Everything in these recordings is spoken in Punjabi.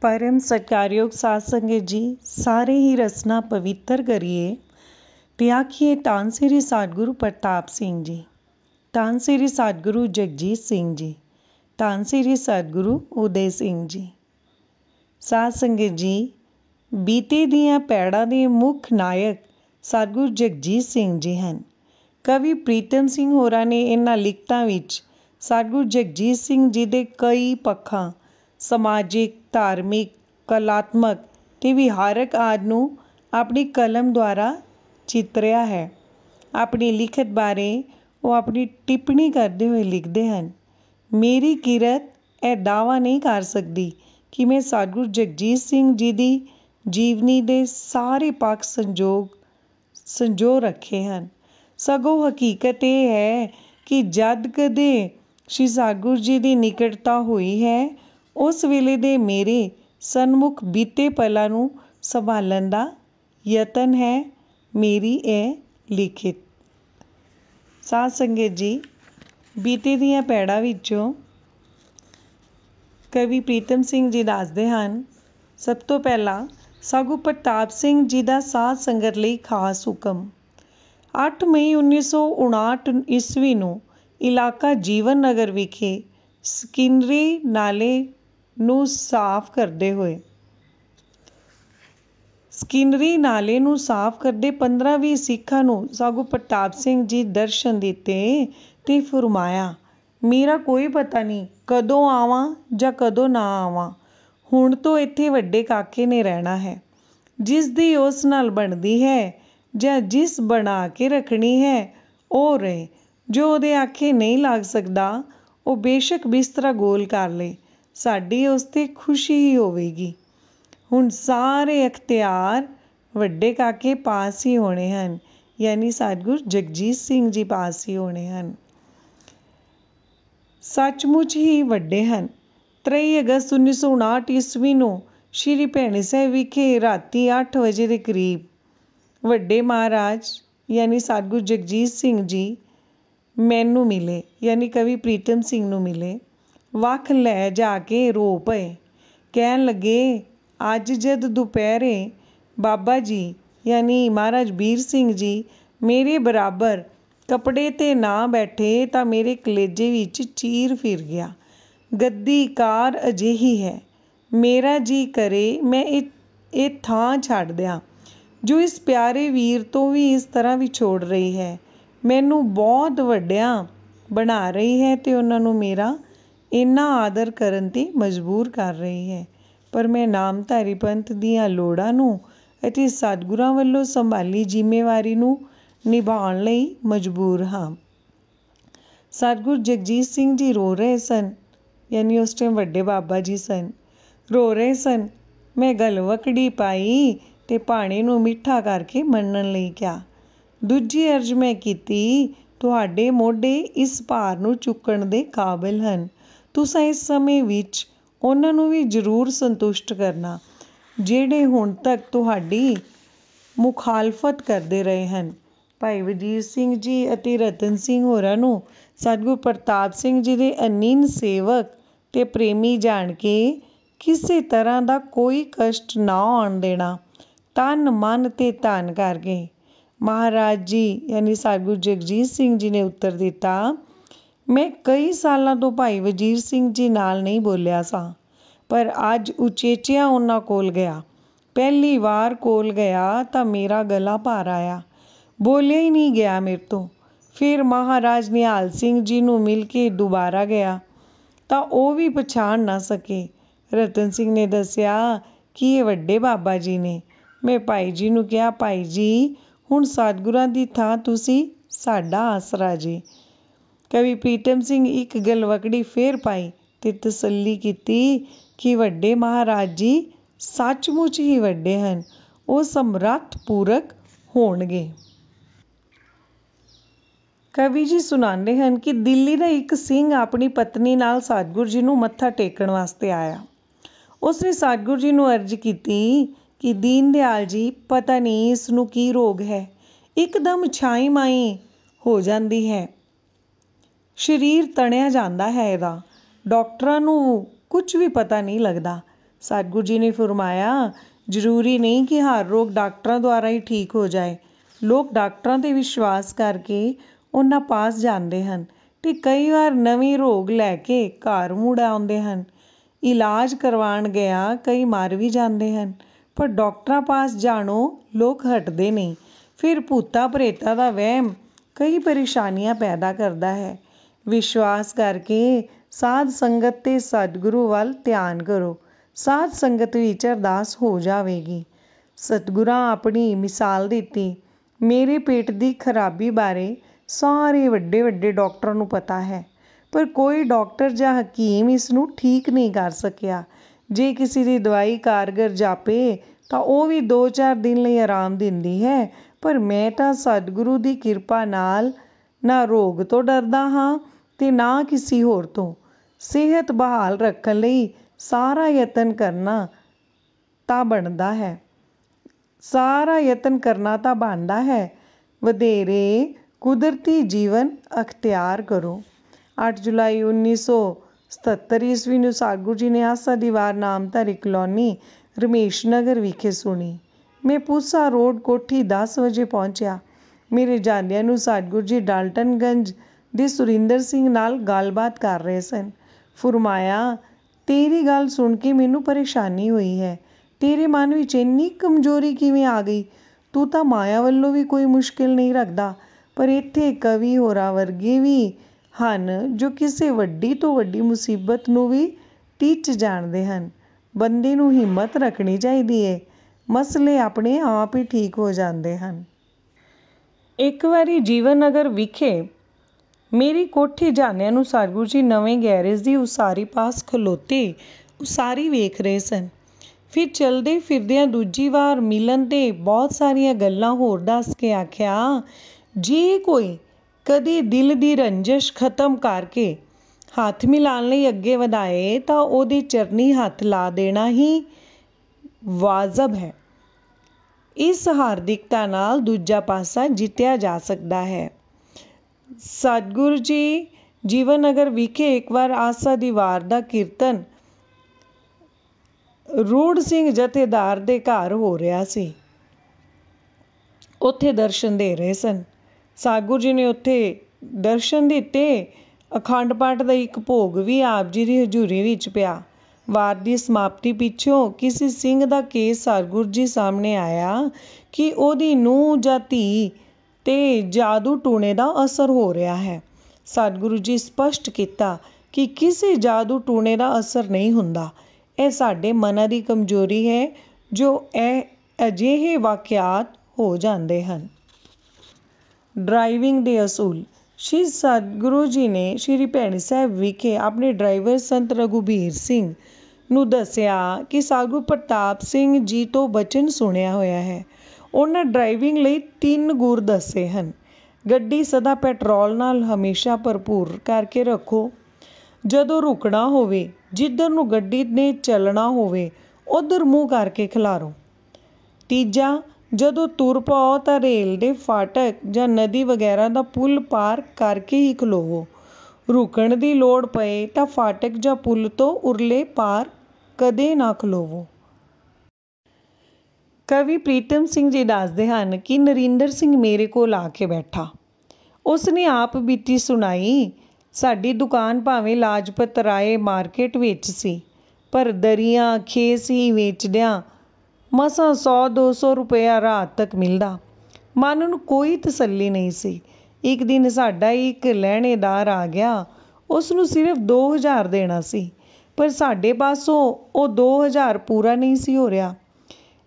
परम सत्कारयोग साध संगत जी, सारे ही रसना पवित्र करिए ते आखिए धन श्री सतगुरु प्रताप सिंह जी, धन श्री सतगुरु जगजीत सिंह जी, धन श्री सतगुरु उदय सिंह जी। साध संगत जी, बीते दियां पैड़ां दे मुख नायक सतगुरु जगजीत सिंह जी हैं। कवि प्रीतम सिंह होरां ने इन्हां लिखतां विच सतगुरु जगजीत सिंह जी दे कई पक्षां समाजिक, धार्मिक, कलात्मक ते विहारक आदि नूं अपनी कलम द्वारा चितरिया है। अपनी लिखत बारे वो अपनी टिप्पणी करते हुए लिखते हैं, मेरी किरत यह दावा नहीं कर सकती कि मैं सतगुरु जगजीत सिंह जी की जीवनी के सारे पक्ष संजो रखे हैं। सगों हकीकत यह है कि जद कदे श्री सतगुरु जी की निकटता हुई है, उस वेले दे मेरे सन्मुख बीते पलां नूं संभालण दा यतन है मेरी यह लिखित। साध संगत जी, बीते दियां पैड़ां विचों कवि प्रीतम सिंह जी दसदे हन, सब तो पहला सतगुरु प्रताप सिंह जी का साध संगत लई खास हुक्म। 8 मई 1959 ईस्वी नूं इलाका जीवन नगर विखे स्किनरी नाले नूं साफ करदे होए स्किनरी नाले नूं साफ करदे 15-20 सिखां नूं सतगुरु प्रताप सिंह जी दर्शन दिते ते फरमाया, मेरा कोई पता नहीं कदों आवां जां कदों ना आवां, हुण तो इत्थे वड्डे काके ने रहना है। जिस दी उस नाल बनदी है जां जिस बना के रखनी है ਉਹ ਰਹੇ, जो ਉਹਦੇ आखे नहीं लग सकदा ਉਹ बेशक बिस्तरा गोल कर ले, साडी उस ते खुशी ही होवेगी। हुण सारे अख्तियार वड्डे काके पास ही होने हैं, यानी सतगुरु जगजीत सिंह जी पास ही होने हैं। सचमुच ही वड्डे हैं। 23 अगस्त 1959 ईस्वी नूं श्री भैणी साहिब विखे राती 8 वजे के करीब वड्डे महाराज यानी सतगुरु जगजीत सिंह जी मैनू मिले, यानी कवि प्रीतम सिंह नूं मिले। वख लै जाके रो पए, कहन लगे, अज जद दुपहरे बाबा जी यानी महाराज बीर सिंह जी मेरे बराबर कपड़े ते ना बैठे तां मेरे कलेजे विच चीर फिर गया। गद्दी कार अजिही है, मेरा जी करे मैं ये थां छड्ड दियां जो इस प्यारे वीर तो भी इस तरह विछोड़ रही है, मैनू बहुत वड्डिया बना रही है ते उन्हां नूं मेरा इन्ना आदर करन ते मजबूर कर रही है, पर मैं नामधारी पंथ दीआं लोड़ां नूं अते सतगुरां वल्लों संभाली जिम्मेवारी नूं निभाउण लई मजबूर हां। सतगुरु जगजीत सिंह जी रो रहे सन, यानी उस टाइम वड्डे बाबा जी सन, रो रहे सन। मैं गलवकड़ी पाई ते पाणी नूं मिठा करके मन्नण लई किहा। दूजी अर्ज मैं कीती, तुहाडे मोढे इस भार नूं चुकण दे काबिल हन, तुसां इस समय विच उन्हां नूं भी जरूर संतुष्ट करना ਜਿਹੜੇ ਹੁਣ तक ਤੁਹਾਡੀ ਮੁਖਾਲਫਤ ਕਰਦੇ ਰਹੇ ਹਨ। ਭਾਈ ਵਜੀਰ ਸਿੰਘ ਜੀ ਅਤੇ ਰਤਨ ਸਿੰਘ ਹੋਰਾਂ ਨੂੰ ਸਤਿਗੁਰ ਪ੍ਰਤਾਪ ਸਿੰਘ ਜੀ ਦੇ ਅਨੀਨ ਸੇਵਕ ਤੇ ਪ੍ਰੇਮੀ ਜਾਣ ਕੇ ਕਿਸੇ ਤਰ੍ਹਾਂ ਦਾ ਕੋਈ ਕਸ਼ਟ ਨਾ ਆਉਣ ਦੇਣਾ, ਤਨ ਮਨ ਤੇ ਧਨ ਕਰਕੇ। ਮਹਾਰਾਜ ਜੀ ਯਾਨੀ ਸਤਿਗੁਰੂ ਜਗਜੀਤ ਸਿੰਘ ਜੀ ਨੇ ਉੱਤਰ ਦਿੱਤਾ, ਮੈਂ ਕਈ ਸਾਲਾਂ ਤੋਂ ਭਾਈ ਵਜੀਰ ਸਿੰਘ ਜੀ ਨਾਲ ਨਹੀਂ ਬੋਲਿਆ ਸਾਂ, ਪਰ ਅੱਜ ਉਚੇਚਿਆਂ ਉਹਨਾਂ ਕੋਲ ਗਿਆ। ਪਹਿਲੀ ਵਾਰ ਕੋਲ ਗਿਆ ਤਾਂ ਮੇਰਾ ਗਲਾ ਭਰ ਆਇਆ, ਬੋਲਿਆ ਹੀ ਨਹੀਂ ਗਿਆ ਮੇਰੇ ਤੋਂ। ਫਿਰ ਮਹਾਰਾਜ ਨਿਹਾਲ ਸਿੰਘ ਜੀ ਨੂੰ ਮਿਲ ਕੇ ਦੁਬਾਰਾ ਗਿਆ ਤਾਂ ਉਹ ਵੀ ਪਛਾਣ ਨਾ ਸਕੇ। ਰਤਨ ਸਿੰਘ ਨੇ ਦੱਸਿਆ ਕਿ ਇਹ ਵੱਡੇ ਬਾਬਾ ਜੀ ਨੇ। ਮੈਂ ਭਾਈ ਜੀ ਨੂੰ ਕਿਹਾ, ਭਾਈ ਜੀ ਹੁਣ ਸਤਿਗੁਰਾਂ ਦੀ ਥਾਂ ਤੁਸੀਂ ਸਾਡਾ ਆਸਰਾ ਜੀ। ਕਵੀ ਪ੍ਰੀਤਮ ਸਿੰਘ ਇੱਕ ਗਲਵਕੜੀ ਫੇਰ ਪਾਈ ਤੇ ਤਸੱਲੀ ਕੀਤੀ ਕਿ ਵੱਡੇ ਮਹਾਰਾਜ ਜੀ ਸੱਚਮੁੱਚ ਹੀ ਵੱਡੇ ਹਨ, ਉਹ ਸਮਰੱਥ ਪੂਰਕ ਹੋਣਗੇ। ਕਵੀ ਜੀ ਸੁਣਾਉਂਦੇ ਹਨ ਕਿ ਦਿੱਲੀ ਦਾ ਇੱਕ ਸਿੰਘ ਆਪਣੀ ਪਤਨੀ ਨਾਲ ਸਤਿਗੁਰੂ ਜੀ ਨੂੰ ਮੱਥਾ ਟੇਕਣ ਵਾਸਤੇ ਆਇਆ। ਉਸਨੇ ਸਤਿਗੁਰੂ ਜੀ ਨੂੰ ਅਰਜ਼ ਕੀਤੀ ਕਿ ਦੀਨ ਦਿਆਲ ਜੀ, ਪਤਾ ਨਹੀਂ ਇਸ ਨੂੰ ਕੀ ਰੋਗ ਹੈ, ਇੱਕਦਮ ਛਾਈ ਮਾਈ ਹੋ ਜਾਂਦੀ ਹੈ, ਸਰੀਰ ਤਣਿਆ ਜਾਂਦਾ ਹੈ ਇਹਦਾ, ਡਾਕਟਰਾਂ ਨੂੰ ਕੁਝ ਵੀ ਪਤਾ ਨਹੀਂ ਲੱਗਦਾ। सतगुरु जी ने फरमाया, ਜ਼ਰੂਰੀ नहीं कि हर रोग ਡਾਕਟਰਾਂ ਦੁਆਰਾ ਹੀ ਠੀਕ ਹੋ ਜਾਏ। ਲੋਕ ਡਾਕਟਰਾਂ 'ਤੇ ਵਿਸ਼ਵਾਸ ਕਰਕੇ ਉਹਨਾਂ ਪਾਸ ਜਾਂਦੇ ਹਨ ਅਤੇ ਕਈ ਵਾਰ ਨਵੇਂ ਰੋਗ ਲੈ ਕੇ ਘਰ ਮੁੜ ਆਉਂਦੇ ਹਨ। ਇਲਾਜ ਕਰਵਾਉਣ ਗਿਆ ਕਈ ਮਰ ਵੀ ਜਾਂਦੇ ਹਨ, ਪਰ ਡਾਕਟਰਾਂ ਪਾਸ ਜਾਣੋਂ ਲੋਕ ਹਟਦੇ ਨਹੀਂ। ਫਿਰ ਭੂਤਾਂ ਪ੍ਰੇਤਾਂ ਦਾ ਵਹਿਮ ਕਈ ਪਰੇਸ਼ਾਨੀਆਂ ਪੈਦਾ ਕਰਦਾ ਹੈ। ਵਿਸ਼ਵਾਸ ਕਰਕੇ ਸਾਧ ਸੰਗਤ ਤੇ ਸਤਿਗੁਰੂ ਵੱਲ ਧਿਆਨ ਕਰੋ। ਸਾਧ ਸੰਗਤ ਵਿੱਚ ਅਰਦਾਸ ਹੋ ਜਾਵੇਗੀ। ਸਤਿਗੁਰਾਂ ਆਪਣੀ ਮਿਸਾਲ ਦਿੱਤੀ। ਮੇਰੇ ਪੇਟ ਦੀ ਖਰਾਬੀ ਬਾਰੇ ਸਾਰੇ ਵੱਡੇ ਵੱਡੇ ਡਾਕਟਰਾਂ ਨੂੰ ਪਤਾ ਹੈ, ਪਰ ਕੋਈ ਡਾਕਟਰ ਜਾਂ ਹਕੀਮ ਇਸ ਨੂੰ ਠੀਕ ਨਹੀਂ ਕਰ ਸਕਿਆ। ਜੇ ਕਿਸੇ ਦੀ ਦਵਾਈ ਕਾਰਗਰ ਜਾਪੇ ਤਾਂ ਉਹ ਵੀ 2-4 ਦਿਨ ਲਈ ਆਰਾਮ ਦਿੰਦੀ ਹੈ, ਪਰ ਮੈਂ ਤਾਂ ਸਤਿਗੁਰੂ ਦੀ ਕਿਰਪਾ ਨਾਲ ਨਾ ਰੋਗ ਤੋਂ ਡਰਦਾ ਹਾਂ ਤੇ ਨਾ ਕਿਸੇ ਹੋਰ ਤੋਂ। ਸਿਹਤ ਬਹਾਲ ਰੱਖਣ ਲਈ ਸਾਰਾ ਯਤਨ ਕਰਨਾ ਤਾਂ ਬਣਦਾ ਹੈ। ਵਧੇਰੇ ਕੁਦਰਤੀ ਜੀਵਨ ਅਖਤਿਆਰ ਕਰੋ। 8 ਜੁਲਾਈ 1977 ਈਸਵੀ ਨੂੰ ਸਤਿਗੁਰੂ ਜੀ ਨੇ ਆਸਾ ਦੀ ਵਾਰ ਨਾਮਧਾਰੀ ਕਲੋਨੀ ਰਮੇਸ਼ ਨਗਰ ਵਿਖੇ ਸੁਣੀ। ਮੈਂ ਪੂਸਾ ਰੋਡ ਕੋਠੀ 10 ਵਜੇ ਪਹੁੰਚਿਆ। ਮੇਰੇ ਜਾਂਦਿਆਂ ਨੂੰ ਸਤਿਗੁਰੂ ਜੀ ਡਾਲਟਨਗੰਜ ਦੇ ਸੁਰਿੰਦਰ ਸਿੰਘ ਨਾਲ ਗੱਲਬਾਤ ਕਰ ਰਹੇ ਸਨ। ਫਰਮਾਇਆ, ਤੇਰੀ ਗੱਲ ਸੁਣ ਕੇ ਮੈਨੂੰ ਪਰੇਸ਼ਾਨੀ ਹੋਈ ਹੈ। ਤੇਰੇ ਮਨ ਵਿੱਚ ਇੰਨੀ ਕਮਜ਼ੋਰੀ ਕਿਵੇਂ ਆ ਗਈ? ਤੂੰ ਤਾਂ ਮਾਇਆ ਵੱਲੋਂ ਵੀ ਕੋਈ ਮੁਸ਼ਕਿਲ ਨਹੀਂ ਰੱਖਦਾ, ਪਰ ਇੱਥੇ ਕਵੀ ਹੋਰਾਂ ਵਰਗੇ ਵੀ ਹਨ ਜੋ ਕਿਸੇ ਵੱਡੀ ਤੋਂ ਵੱਡੀ ਮੁਸੀਬਤ ਨੂੰ ਵੀ ਟਿੱਚ ਜਾਣਦੇ ਹਨ। ਬੰਦੇ ਨੂੰ ਹਿੰਮਤ ਰੱਖਣੀ ਚਾਹੀਦੀ ਹੈ। ਮਸਲੇ ਆਪਣੇ ਆਪ ਹੀ ਠੀਕ ਹੋ ਜਾਂਦੇ ਹਨ। ਇੱਕ ਵਾਰੀ ਜੀਵਨ ਨਗਰ ਵਿਖੇ ਮੇਰੀ ਕੋਠੀ ਜਾਂਦਿਆਂ ਨੂੰ ਸਤਿਗੁਰੂ ਜੀ ਨਵੇਂ ਗੈਰੇਜ ਦੀ ਉਸਾਰੀ ਪਾਸ ਖਲੋਤੇ ਉਸਾਰੀ ਵੇਖ ਰਹੇ ਸਨ। ਫਿਰ ਚਲਦੇ ਫਿਰਦਿਆਂ ਦੂਜੀ ਵਾਰ ਮਿਲਣ 'ਤੇ ਬਹੁਤ ਸਾਰੀਆਂ ਗੱਲਾਂ ਹੋਰ ਦੱਸ ਕੇ ਆਖਿਆ, ਜੇ ਕੋਈ ਕਦੇ ਦਿਲ ਦੀ ਰੰਜਿਸ਼ ਖਤਮ ਕਰਕੇ ਹੱਥ ਮਿਲਾਉਣ ਲਈ ਅੱਗੇ ਵਧਾਏ ਤਾਂ ਉਹਦੇ ਚਰਨੀ ਹੱਥ ਲਾ ਦੇਣਾ ਹੀ ਵਾਜਬ ਹੈ। ਇਸ ਹਾਰਦਿਕਤਾ ਨਾਲ ਦੂਜਾ ਪਾਸਾ ਜਿੱਤਿਆ ਜਾ ਸਕਦਾ ਹੈ। ਸਤਿਗੁਰੂ ਜੀ ਜੀਵਨ ਨਗਰ ਵਿਖੇ ਇੱਕ ਵਾਰ ਆਸਾ ਦੀ ਵਾਰ ਦਾ ਕੀਰਤਨ ਰੂੜ ਸਿੰਘ ਜਥੇਦਾਰ ਦੇ ਘਰ ਹੋ ਰਿਹਾ ਸੀ। ਉੱਥੇ ਦਰਸ਼ਨ ਦੇ ਰਹੇ ਸਨ। ਸਤਿਗੁਰੂ ਜੀ ਨੇ ਉੱਥੇ ਦਰਸ਼ਨ ਦਿੱਤੇ। ਅਖੰਡ ਪਾਠ ਦਾ ਇੱਕ ਭੋਗ ਵੀ ਆਪ ਜੀ ਦੀ ਹਜ਼ੂਰੀ ਵਿੱਚ ਪਿਆ। ਵਾਰ ਦੀ ਸਮਾਪਤੀ ਪਿੱਛੋਂ ਕਿਸੇ ਸਿੰਘ ਦਾ ਕੇਸ ਸਤਿਗੁਰੂ ਜੀ ਸਾਹਮਣੇ ਆਇਆ ਕਿ ਉਹਦੀ ਨੂੰਹ ਜਾਂ ਧੀ 'ਤੇ ਜਾਦੂ ਟੂਣੇ ਦਾ ਅਸਰ ਹੋ ਰਿਹਾ ਹੈ। ਸਤਿਗੁਰੂ ਜੀ ਸਪਸ਼ਟ ਕੀਤਾ ਕਿ ਕਿਸੇ ਜਾਦੂ ਟੂਣੇ ਦਾ ਅਸਰ ਨਹੀਂ ਹੁੰਦਾ। ਇਹ ਸਾਡੇ ਮਨਾਂ ਦੀ ਕਮਜ਼ੋਰੀ ਹੈ ਜੋ ਇਹ ਅਜਿਹੇ ਵਾਕਿਆਤ ਹੋ ਜਾਂਦੇ ਹਨ। ਡਰਾਈਵਿੰਗ ਦੇ ਅਸੂਲ। ਸ਼੍ਰੀ ਸਤਿਗੁਰੂ ਜੀ ਨੇ ਸ਼੍ਰੀ ਭੈਣੀ ਸਾਹਿਬ ਵਿਖੇ ਆਪਣੇ ਡਰਾਈਵਰ ਸੰਤ ਰਘੁਬੀਰ ਸਿੰਘ ਨੂੰ ਦੱਸਿਆ ਕਿ ਸਤਿਗੁਰੂ ਪ੍ਰਤਾਪ ਸਿੰਘ ਜੀ ਤੋਂ ਬਚਨ ਸੁਣਿਆ ਹੋਇਆ ਹੈ। ਉਹਨਾਂ ਡਰਾਈਵਿੰਗ ਲਈ 3 ਗੁਰ ਦੱਸੇ ਹਨ। ਗੱਡੀ ਸਦਾ ਪੈਟਰੋਲ ਨਾਲ ਹਮੇਸ਼ਾ ਭਰਪੂਰ ਕਰਕੇ ਰੱਖੋ। ਜਦੋਂ ਰੁਕਣਾ ਹੋਵੇ, ਜਿੱਧਰ ਨੂੰ ਗੱਡੀ ਨੇ ਚੱਲਣਾ ਹੋਵੇ ਉੱਧਰ ਮੂੰਹ ਕਰਕੇ ਖਿਲਾਰੋ। ਤੀਜਾ, ਜਦੋਂ ਤੁਰ ਪਾਓ ਤਾਂ ਰੇਲ ਦੇ ਫਾਟਕ ਜਾਂ ਨਦੀ ਵਗੈਰਾ ਦਾ ਪੁਲ ਪਾਰ ਕਰਕੇ ਹੀ ਖਲੋਵੋ। ਰੁਕਣ ਦੀ ਲੋੜ ਪਏ ਤਾਂ ਫਾਟਕ ਜਾਂ ਪੁਲ ਤੋਂ ਉਰਲੇ ਪਾਰ ਕਦੇ ਨਾ ਖਲੋਵੋ। ਕਵੀ ਪ੍ਰੀਤਮ ਸਿੰਘ ਜੀ ਦੱਸਦੇ ਹਨ ਕਿ ਨਰਿੰਦਰ ਸਿੰਘ ਮੇਰੇ ਕੋਲ ਆ ਕੇ ਬੈਠਾ। ਉਸ ਨੇ ਆਪ ਬੀਤੀ ਸੁਣਾਈ। ਸਾਡੀ ਦੁਕਾਨ ਭਾਵੇਂ ਲਾਜਪਤ ਰਾਏ ਮਾਰਕੀਟ ਵਿੱਚ ਸੀ, ਪਰ ਦਰੀਆਂ ਖੇਸ ਹੀ ਵੇਚਦਿਆਂ ਮਸਾਂ 100-200 ਰੁਪਇਆ ਰਾਤ ਤੱਕ ਮਿਲਦਾ। ਮਨ ਨੂੰ ਕੋਈ ਤਸੱਲੀ ਨਹੀਂ ਸੀ। ਇੱਕ ਦਿਨ ਸਾਡਾ ਇੱਕ ਲਹਿਣੇਦਾਰ ਆ ਗਿਆ। ਉਸ ਨੂੰ ਸਿਰਫ 2000 ਦੇਣਾ ਸੀ, ਪਰ ਸਾਡੇ ਪਾਸੋਂ ਉਹ 2000 ਪੂਰਾ ਨਹੀਂ ਸੀ ਹੋ ਰਿਹਾ।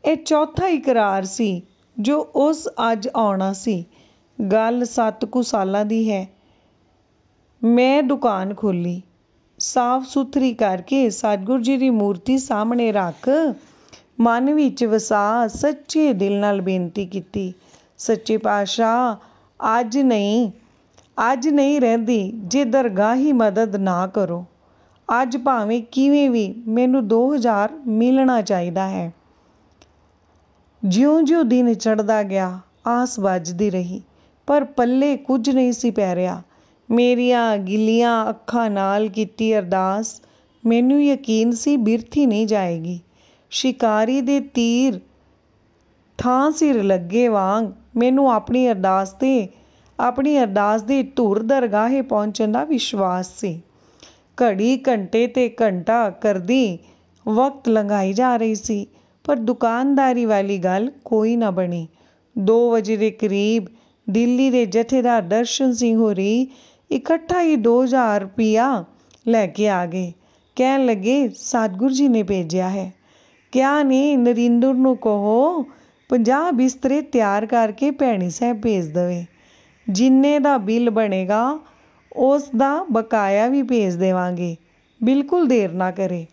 ਇਹ ਚੌਥਾ ਇਕਰਾਰ ਸੀ ਜੋ ਉਸ ਅੱਜ ਆਉਣਾ ਸੀ। ਗੱਲ 7 ਕੁ ਸਾਲਾਂ ਦੀ ਹੈ। ਮੈਂ ਦੁਕਾਨ ਖੋਲ੍ਹੀ, ਸਾਫ਼ ਸੁਥਰੀ ਕਰਕੇ ਸਤਿਗੁਰੂ ਜੀ ਦੀ ਮੂਰਤੀ ਸਾਹਮਣੇ ਰੱਖ ਮਨ ਵਿੱਚ ਵਸਾ ਸੱਚੇ ਦਿਲ ਨਾਲ ਬੇਨਤੀ ਕੀਤੀ, ਸੱਚੇ ਪਾਤਸ਼ਾਹ ਅੱਜ ਨਹੀਂ ਰਹਿੰਦੀ ਜੇ ਦਰਗਾਹੀ ਮਦਦ ਨਾ ਕਰੋ। ਅੱਜ ਭਾਵੇਂ ਕਿਵੇਂ ਵੀ ਮੈਨੂੰ 2000 ਮਿਲਣਾ ਚਾਹੀਦਾ ਹੈ। ਜਿਉਂ-ਜਿਉਂ ਦਿਨ ਚੜ੍ਹਦਾ ਗਿਆ ਆਸ ਵੱਜਦੀ ਰਹੀ, ਪਰ ਪੱਲੇ ਕੁਝ ਨਹੀਂ ਸੀ ਪੈ ਰਿਹਾ। ਮੇਰੀਆਂ ਗਿੱਲੀਆਂ ਅੱਖਾਂ ਨਾਲ ਕੀਤੀ ਅਰਦਾਸ ਮੈਨੂੰ ਯਕੀਨ ਸੀ ਬਿਰਥੀ ਨਹੀਂ ਜਾਏਗੀ। शिकारी दे तीर ਥਾਂ ਸਿਰ ਲੱਗੇ ਵਾਂਗ ਮੈਨੂੰ ਆਪਣੀ ਅਰਦਾਸ ਦੇ ਧੁਰ ਦਰਗਾਹੇ ਪਹੁੰਚਣ ਦਾ ਵਿਸ਼ਵਾਸ ਸੀ। ਘੜੀ ਘੰਟੇ ਤੇ ਘੰਟਾ ਕਰਦੀ ਵਕਤ ਲੰਘਾਈ ਜਾ ਰਹੀ ਸੀ, ਪਰ ਦੁਕਾਨਦਾਰੀ ਵਾਲੀ ਗੱਲ ਕੋਈ ਨਾ ਬਣੀ। 2 ਵਜੇ ਦੇ ਕਰੀਬ ਦਿੱਲੀ ਦੇ ਜਥੇਦਾਰ ਦਰਸ਼ਨ ਸਿੰਘ ਹੋਰੀ ਇਕੱਠਾ ਹੀ 2000 ਰੁਪਇਆ ਲੈ ਕੇ ਆ ਗਏ। ਕਹਿਣ ਲੱਗੇ, ਸਤਿਗੁਰੂ ਜੀ ਨੇ ਭੇਜਿਆ ਹੈ। ਕਿਹਾ ਨੇ ਨਰਿੰਦਰ ਨੂੰ ਕਹੋ 50 ਬਿਸਤਰੇ ਤਿਆਰ ਕਰਕੇ ਭੈਣੀ ਸਾਹਿਬ ਭੇਜ ਦੇਵੇ। ਜਿੰਨੇ ਦਾ ਬਿੱਲ ਬਣੇਗਾ ਉਸ ਦਾ ਬਕਾਇਆ ਵੀ ਭੇਜ ਦੇਵਾਂਗੇ। ਬਿਲਕੁਲ ਦੇਰ ਨਾ ਕਰੇ।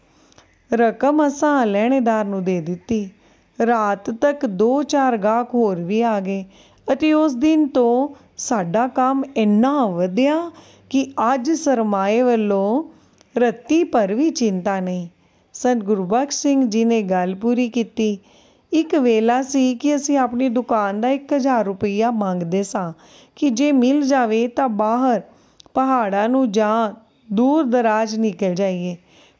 ਰਕਮ ਅਸਾਂ ਲਹਿਣੇਦਾਰ ਨੂੰ ਦੇ ਦਿੱਤੀ। ਰਾਤ ਤੱਕ 2-4 ਗਾਹਕ ਹੋਰ ਵੀ ਆ ਗਏ ਅਤੇ ਉਸ ਦਿਨ ਤੋਂ ਸਾਡਾ ਕੰਮ ਇੰਨਾ ਵਧਿਆ ਕਿ ਅੱਜ ਸਰਮਾਏ ਵੱਲੋਂ ਰੱਤੀ ਭਰ ਵੀ ਚਿੰਤਾ ਨਹੀਂ। ਸੰਤ ਗੁਰਬਖਸ਼ ਸਿੰਘ ਜੀ ਨੇ ਗੱਲ ਪੂਰੀ ਕੀਤੀ। ਇੱਕ ਵੇਲਾ ਸੀ ਕਿ ਅਸੀਂ ਆਪਣੀ ਦੁਕਾਨ ਦਾ 1000 ਰੁਪਈਆ ਮੰਗਦੇ ਸਾਂ ਕਿ ਜੇ ਮਿਲ ਜਾਵੇ ਤਾਂ ਬਾਹਰ ਪਹਾੜਾਂ ਨੂੰ ਜਾਂ ਦੂਰ ਦਰਾਜ ਨਿਕਲ ਜਾਈਏ।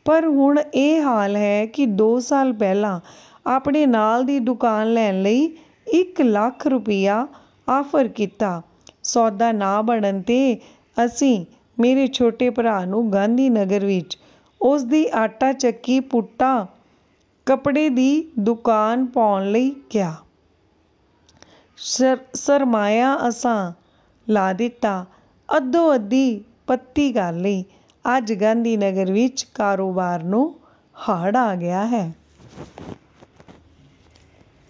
ਪਰ ਹੁਣ ਇਹ ਹਾਲ ਹੈ ਕਿ 2 ਸਾਲ ਪਹਿਲਾਂ ਆਪਣੇ ਨਾਲ ਦੀ ਦੁਕਾਨ ਲੈਣ ਲਈ 1 ਲੱਖ ਰੁਪਈਆ ਆਫਰ ਕੀਤਾ। ਸੌਦਾ ਨਾ ਬਣਨ 'ਤੇ ਅਸੀਂ ਮੇਰੇ ਛੋਟੇ ਭਰਾ ਨੂੰ ਗਾਂਧੀ ਨਗਰ ਵਿੱਚ ਉਸ ਦੀ ਆਟਾ ਚੱਕੀ ਪੁੱਟਾ ਕੱਪੜੇ ਦੀ ਦੁਕਾਨ ਪਾਉਣ ਲਈ ਕਿਹਾ। ਸਰਮਾਇਆ ਅਸਾਂ ਲਾ ਦਿੱਤਾ। ਅੱਧੋ ਅੱਧੀ ਪੱਤੀ ਕਰ ਲਈ। ਅੱਜ ਗਾਂਧੀ ਨਗਰ ਵਿੱਚ ਕਾਰੋਬਾਰ ਨੂੰ ਹੜ੍ਹ ਆ ਗਿਆ ਹੈ।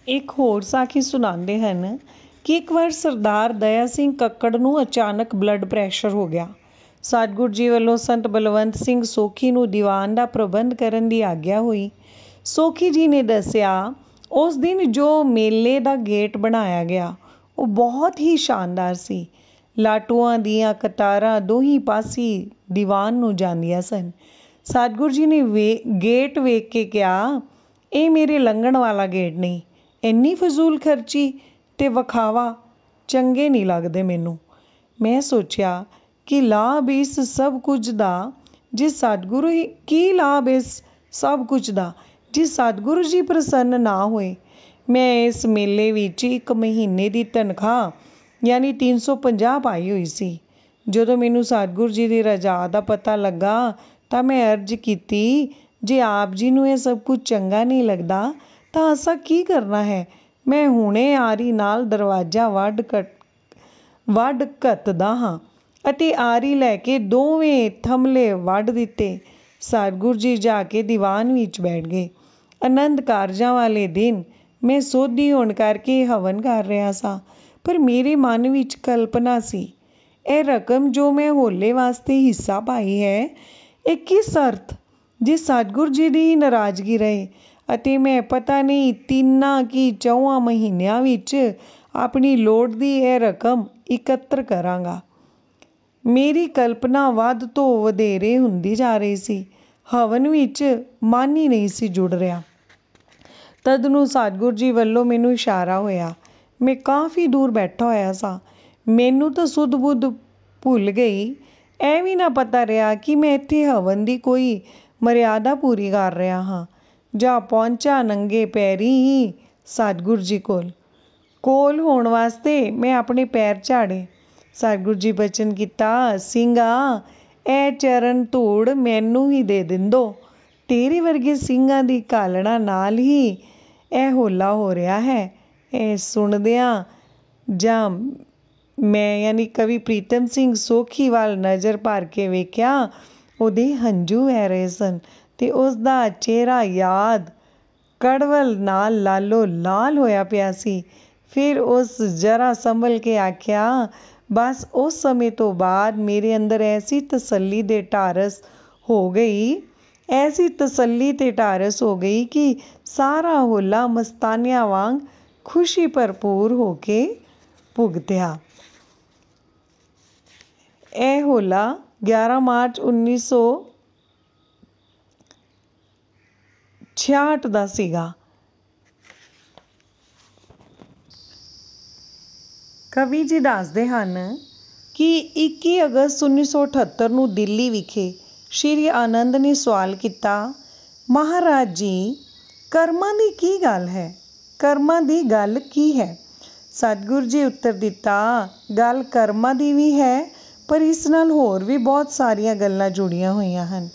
ਇੱਕ ਹੋਰ ਸਾਖੀ ਸੁਣਾਉਂਦੇ ਹਨ ਕਿ ਇੱਕ ਵਾਰ ਸਰਦਾਰ ਦਇਆ ਸਿੰਘ ਕੱਕੜ ਨੂੰ ਅਚਾਨਕ ਬਲੱਡ ਪ੍ਰੈਸ਼ਰ ਹੋ ਗਿਆ। ਸਤਿਗੁਰੂ ਜੀ ਵੱਲੋਂ ਸੰਤ ਬਲਵੰਤ ਸਿੰਘ ਸੋਖੀ ਨੂੰ ਦੀਵਾਨ ਦਾ ਪ੍ਰਬੰਧ ਕਰਨ ਦੀ ਆਗਿਆ ਹੋਈ। ਸੋਖੀ ਜੀ ਨੇ ਦੱਸਿਆ, ਉਸ ਦਿਨ ਜੋ ਮੇਲੇ ਦਾ ਗੇਟ ਬਣਾਇਆ ਗਿਆ ਉਹ ਬਹੁਤ ਹੀ ਸ਼ਾਨਦਾਰ ਸੀ। ਲਾਟੂਆਂ ਦੀਆਂ ਕਤਾਰਾਂ ਦੋਹੀਂ ਪਾਸੇ ਦੀਵਾਨ ਨੂੰ ਜਾਂਦੀਆਂ ਸਨ। ਸਤਿਗੁਰੂ ਜੀ ਨੇ ਗੇਟ ਵੇਖ ਕੇ ਕਿਹਾ, ਇਹ ਮੇਰੇ ਲੰਘਣ ਵਾਲਾ ਗੇਟ ਨਹੀਂ। ਇੰਨੀ ਫਜ਼ੂਲ ਖਰਚੀ ਤੇ ਵਿਖਾਵਾ ਚੰਗੇ ਨਹੀਂ ਲੱਗਦੇ ਮੈਨੂੰ। ਮੈਂ ਸੋਚਿਆ ਕਿ ਲਾਭ ਇਸ ਸਭ ਕੁਝ ਦਾ ਜਿਸ ਸਤਿਗੁਰੂ ਜੀ ਪ੍ਰਸੰਨ ਨਾ ਹੋਏ। ਮੈਂ ਇਸ ਮੇਲੇ ਵਿੱਚ 1 ਮਹੀਨੇ ਦੀ ਤਨਖਾਹ ਯਾਨੀ 350 ਪਾਈ ਹੋਈ ਸੀ। ਜਦੋਂ ਮੈਨੂੰ ਸਤਿਗੁਰੂ ਜੀ ਦੀ ਰਜ਼ਾ ਦਾ ਪਤਾ ਲੱਗਾ ਤਾਂ ਮੈਂ ਅਰਜ਼ ਕੀਤੀ, ਜੇ ਆਪ ਜੀ ਨੂੰ ਇਹ ਸਭ ਕੁਝ ਚੰਗਾ ਨਹੀਂ ਲੱਗਦਾ ਤਾਂ ਅਸਾਂ ਕੀ ਕਰਨਾ ਹੈ। ਮੈਂ ਹੁਣੇ ਆਰੀ ਨਾਲ ਦਰਵਾਜ਼ਾ ਵੱਢ ਘੱਤਦਾ ਹਾਂ ਅਤੇ ਆਰੀ ਲੈ ਕੇ ਦੋਵੇਂ ਥੰਮਲੇ ਵੱਢ ਦਿੱਤੇ। ਸਤਿਗੁਰੂ ਜੀ ਜਾ ਕੇ ਦੀਵਾਨ ਵਿੱਚ ਬੈਠ ਗਏ। ਆਨੰਦ ਕਾਰਜਾਂ ਵਾਲੇ ਦਿਨ ਮੈਂ ਸੋਧੀ ਹੋਣ ਕਰਕੇ ਹਵਨ ਕਰ ਰਿਹਾ ਸਾਂ, ਪਰ ਮੇਰੇ ਮਨ ਵਿੱਚ ਕਲਪਨਾ ਸੀ, ਇਹ ਰਕਮ ਜੋ ਮੈਂ ਹੋਲੇ ਵਾਸਤੇ ਹਿੱਸਾ ਪਾਈ ਹੈ, ਇਹ ਕਿਸ ਅਰਥ ਜੇ ਸਤਿਗੁਰੂ ਜੀ ਦੀ ਨਾਰਾਜ਼ਗੀ ਰਹੇ ਅਤੇ ਮੈਂ ਪਤਾ ਨਹੀਂ 3 ਕਿ 4 ਮਹੀਨਿਆਂ ਵਿੱਚ ਆਪਣੀ ਲੋੜ ਦੀ ਇਹ ਰਕਮ ਇਕੱਤਰ ਕਰਾਂਗਾ। ਮੇਰੀ ਕਲਪਨਾ ਵੱਧ ਤੋਂ ਵਧੇਰੇ ਹੁੰਦੀ ਜਾ ਰਹੀ ਸੀ। ਹਵਨ ਵਿੱਚ ਮਨ ਹੀ ਨਹੀਂ ਸੀ ਜੁੜ ਰਿਹਾ। ਤਦ ਨੂੰ ਸਤਿਗੁਰੂ ਜੀ ਵੱਲੋਂ ਮੈਨੂੰ ਇਸ਼ਾਰਾ ਹੋਇਆ। ਮੈਂ ਕਾਫੀ ਦੂਰ ਬੈਠਾ ਹੋਇਆ ਸਾਂ। ਮੈਨੂੰ ਤਾਂ ਸੁੱਧ ਬੁੱਧ ਭੁੱਲ ਗਈ। ਇਹ ਵੀ ਨਾ ਪਤਾ ਰਿਹਾ ਕਿ ਮੈਂ ਇੱਥੇ ਹਵਨ ਦੀ ਕੋਈ ਮਰਿਆਦਾ ਪੂਰੀ ਕਰ ਰਿਹਾ ਹਾਂ। ਜਾ ਪਹੁੰਚਾ ਨੰਗੇ ਪੈਰੀ ਹੀ ਸਤਿਗੁਰੂ ਜੀ ਕੋਲ ਹੋਣ ਵਾਸਤੇ ਮੈਂ ਆਪਣੇ ਪੈਰ ਝਾੜੇ। ਸਤਿਗੁਰੂ ਜੀ ਬਚਨ ਕੀਤਾ, ਸਿੰਘਾ ਇਹ ਚਰਨ ਧੂੜ ਮੈਨੂੰ ਹੀ ਦੇ ਦਿੰਦੋ। ਤੇਰੇ ਵਰਗੇ ਸਿੰਘਾਂ ਦੀ ਘਾਲਣਾ ਨਾਲ ਹੀ ਇਹ ਹੋਲਾ ਹੋ ਰਿਹਾ ਹੈ। ਇਹ ਸੁਣਦਿਆਂ ਜਾਂ ਮੈਂ ਯਾਨੀ ਕਵੀ ਪ੍ਰੀਤਮ ਸਿੰਘ ਸੋਖੀ ਵੱਲ ਨਜ਼ਰ ਭਰ ਕੇ ਵੇਖਿਆ। ਉਹਦੇ ਹੰਝੂ ਵਹਿ ਰਹੇ ਸਨ ਤੇ ਉਸਦਾ ਚਿਹਰਾ ਯਾਦ ਕੜਵਲ ਨਾਲ ਲਾਲੋ ਲਾਲ ਹੋਇਆ ਪਿਆ ਸੀ। ਫਿਰ ਉਸ ਜ਼ਰਾ ਸੰਭਲ ਕੇ ਆਖਿਆ, ਬਸ ਉਸ ਸਮੇਂ ਤੋਂ ਬਾਅਦ ਮੇਰੇ ਅੰਦਰ ਐਸੀ ਤਸੱਲੀ ਤੇ ਢਾਰਸ ਹੋ ਗਈ ਕਿ ਸਾਰਾ ਹੋਲਾ ਮਸਤਾਨਿਆਂ ਵਾਂਗ ਖੁਸ਼ੀ ਭਰਪੂਰ ਹੋ ਕੇ ਭੁਗਤਿਆ। ਇਹ ਹੋਲਾ 11 ਮਾਰਚ 1966 ਦਾ ਸੀਗਾ। ਕਵੀ ਜੀ ਦੱਸਦੇ ਹਨ ਕਿ 21 ਅਗਸਤ 1978 ਨੂੰ ਦਿੱਲੀ ਵਿਖੇ ਸ਼੍ਰੀ ਆਨੰਦ ਨੇ ਸਵਾਲ ਕੀਤਾ, ਮਹਾਰਾਜ ਜੀ ਕਰਮਾਂ ਦੀ ਕੀ ਗੱਲ ਹੈ? ਕਰਮਾਂ ਦੀ ਗੱਲ ਕੀ ਹੈ? ਸਤਿਗੁਰੂ ਜੀ ਉੱਤਰ ਦਿੱਤਾ, ਗੱਲ ਕਰਮਾਂ ਦੀ ਵੀ ਹੈ, ਪਰ ਇਸ ਨਾਲ ਹੋਰ ਵੀ ਬਹੁਤ ਸਾਰੀਆਂ ਗੱਲਾਂ ਜੁੜੀਆਂ ਹੋਈਆਂ ਹਨ।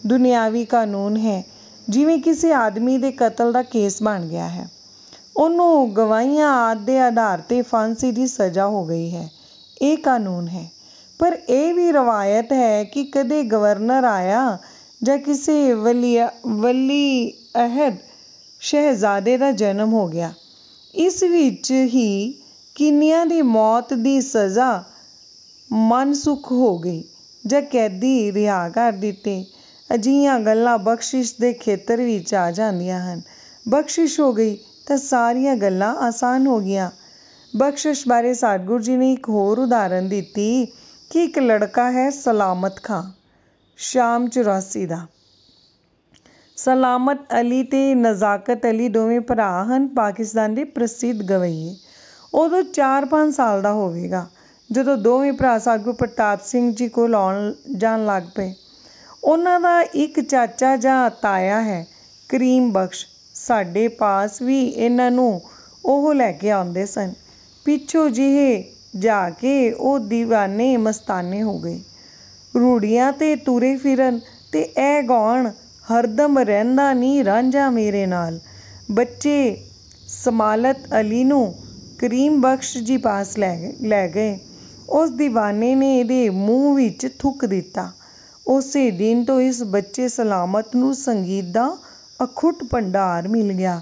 ਦੁਨਿਆਵੀ ਕਾਨੂੰਨ ਹੈ, ਜਿਵੇਂ ਕਿਸੇ ਆਦਮੀ ਦੇ ਕਤਲ ਦਾ ਕੇਸ ਬਣ ਗਿਆ ਹੈ, ਉਹਨੂੰ ਗਵਾਹੀਆਂ ਆਦਿ ਦੇ ਆਧਾਰ 'ਤੇ ਫਾਂਸੀ ਦੀ ਸਜ਼ਾ ਹੋ ਗਈ ਹੈ, ਇਹ ਕਾਨੂੰਨ ਹੈ। ਪਰ ਇਹ ਵੀ ਰਵਾਇਤ ਹੈ ਕਿ ਕਦੇ ਗਵਰਨਰ ਆਇਆ ਜਾਂ ਕਿਸੇ ਵਲੀਅਹਦ ਸ਼ਹਿਜ਼ਾਦੇ ਦਾ ਜਨਮ ਹੋ ਗਿਆ। ਇਸ ਵਿੱਚ ਹੀ ਕਿੰਨਿਆਂ ਦੀ ਮੌਤ ਦੀ ਸਜ਼ਾ ਮਨਸੂਖ ਹੋ ਗਈ ਜਾਂ ਕੈਦੀ ਰਿਹਾ ਕਰ ਦਿੱਤੇ। ਅਜਿਹੀਆਂ ਗੱਲਾਂ ਬਖਸ਼ਿਸ਼ ਦੇ ਖੇਤਰ ਵਿੱਚ ਆ ਜਾਂਦੀਆਂ ਹਨ। ਬਖਸ਼ਿਸ਼ ਹੋ ਗਈ ਤਾਂ ਸਾਰੀਆਂ ਗੱਲਾਂ ਆਸਾਨ ਹੋ ਗਈਆਂ। ਬਖਸ਼ਿਸ਼ ਬਾਰੇ ਸਤਿਗੁਰੂ ਜੀ ਨੇ ਇੱਕ ਹੋਰ ਉਦਾਹਰਨ ਦਿੱਤੀ ਕਿ ਇੱਕ ਲੜਕਾ ਹੈ ਸਲਾਮਤ ਖਾਂ, ਸ਼ਾਮ 84 ਦਾ। ਸਲਾਮਤ ਅਲੀ ਤੇ ਨਜ਼ਾਕਤ ਅਲੀ ਦੋਵੇਂ ਭਰਾ ਹਨ, ਪਾਕਿਸਤਾਨ ਦੇ ਪ੍ਰਸਿੱਧ ਗਵੱਈਏ। ਉਦੋਂ 4-5 ਸਾਲ ਦਾ ਹੋਵੇਗਾ ਜਦੋਂ ਦੋਵੇਂ ਭਰਾ ਸਤਿਗੁਰੂ ਪ੍ਰਤਾਪ ਸਿੰਘ ਜੀ ਕੋਲ ਆਉਣ ਜਾਣ ਲੱਗ ਪਏ। ਉਹਨਾਂ ਦਾ ਇੱਕ ਚਾਚਾ ਜਾਂ ਤਾਇਆ ਹੈ, ਕਰੀਮ ਬਖਸ਼। ਸਾਡੇ ਪਾਸ ਵੀ ਇਹਨਾਂ ਨੂੰ ਉਹ ਲੈ ਕੇ ਆਉਂਦੇ ਸਨ। ਪਿੱਛੋਂ ਜਿਹੇ ਜਾ ਕੇ ਉਹ ਦੀਵਾਨੇ ਮਸਤਾਨੇ ਹੋ ਗਏ। ਰੂੜੀਆਂ 'ਤੇ ਤੁਰੇ ਫਿਰਨ ਤੇ ਇਹ ਗਾਉਣ, ਹਰਦਮ ਰਹਿੰਦਾ ਨੀ ਰਾਂਝਾ ਮੇਰੇ ਨਾਲ। ਬੱਚੇ ਸਮਾਲਤ ਅਲੀ ਨੂੰ ਕਰੀਮ ਬਖਸ਼ ਜੀ ਪਾਸ ਲੈ ਗਏ। ਉਸ ਦੀਵਾਨੇ ਨੇ ਇਹਦੇ ਮੂੰਹ ਵਿੱਚ ਥੁੱਕ ਦਿੱਤਾ। ਉਸੇ ਦਿਨ ਤੋਂ ਇਸ ਬੱਚੇ ਸਲਾਮਤ ਨੂੰ ਸੰਗੀਤ ਦਾ ਅਖੁੱਟ ਭੰਡਾਰ ਮਿਲ ਗਿਆ।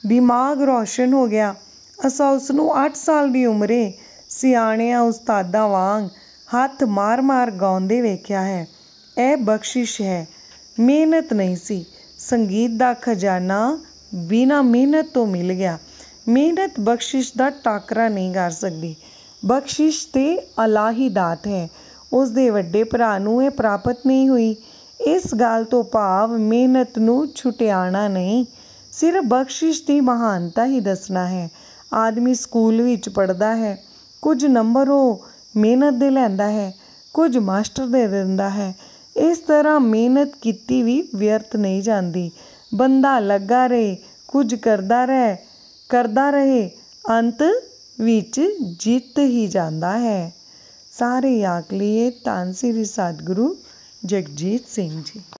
ਦਿਮਾਗ ਰੌਸ਼ਨ ਹੋ ਗਿਆ। ਅਸਾਂ ਉਸਨੂੰ 8 ਸਾਲ ਦੀ ਉਮਰੇ ਸਿਆਣਿਆਂ ਉਸਤਾਦਾਂ ਵਾਂਗ ਹੱਥ ਮਾਰ-ਮਾਰ ਗਾਉਂਦੇ ਵੇਖਿਆ ਹੈ। ਇਹ ਬਖਸ਼ਿਸ਼ ਹੈ, ਮਿਹਨਤ ਨਹੀਂ ਸੀ। ਸੰਗੀਤ ਦਾ ਖਜ਼ਾਨਾ ਬਿਨਾਂ ਮਿਹਨਤ ਤੋਂ ਮਿਲ ਗਿਆ। ਮਿਹਨਤ ਬਖਸ਼ਿਸ਼ ਦਾ ਟਾਕਰਾ ਨਹੀਂ ਕਰ ਸਕਦੀ। ਬਖਸ਼ਿਸ਼ ਤੇ ਇਲਾਹੀ ਦਾਤ ਹੈ, ਉਸ ਦੇ ਵੱਡੇ ਭਰਾ ਨੂੰ ਇਹ ਪ੍ਰਾਪਤ ਨਹੀਂ ਹੋਈ। ਇਸ ਗੱਲ ਤੋਂ ਭਾਵ ਮਿਹਨਤ ਨੂੰ ਛੁਟਿਆਉਣਾ ਨਹੀਂ, ਸਿਰਫ ਬਖਸ਼ਿਸ਼ ਦੀ ਮਹਾਨਤਾ ਹੀ ਦੱਸਣਾ ਹੈ। ਆਦਮੀ ਸਕੂਲ ਵਿੱਚ ਪੜ੍ਹਦਾ ਹੈ, ਕੁਝ ਨੰਬਰ ਉਹ ਮਿਹਨਤ ਦੇ ਲੈਂਦਾ ਹੈ, ਕੁਝ ਮਾਸਟਰ ਦੇ ਦਿੰਦਾ ਹੈ। ਇਸ ਤਰ੍ਹਾਂ ਮਿਹਨਤ ਕੀਤੀ ਵੀ ਵਿਅਰਥ ਨਹੀਂ ਜਾਂਦੀ। ਬੰਦਾ ਲੱਗਾ ਰਹੇ, ਕੁਝ ਕਰਦਾ ਰਹੇ, ਅੰਤ ਵਿੱਚ ਜਿੱਤ ਹੀ ਜਾਂਦਾ ਹੈ। ਸਾਰੇ ਆਖ ਲਈਏ, ਧੰਨ ਸ੍ਰੀ ਸਤਿਗੁਰੂ ਜਗਜੀਤ ਸਿੰਘ ਜੀ।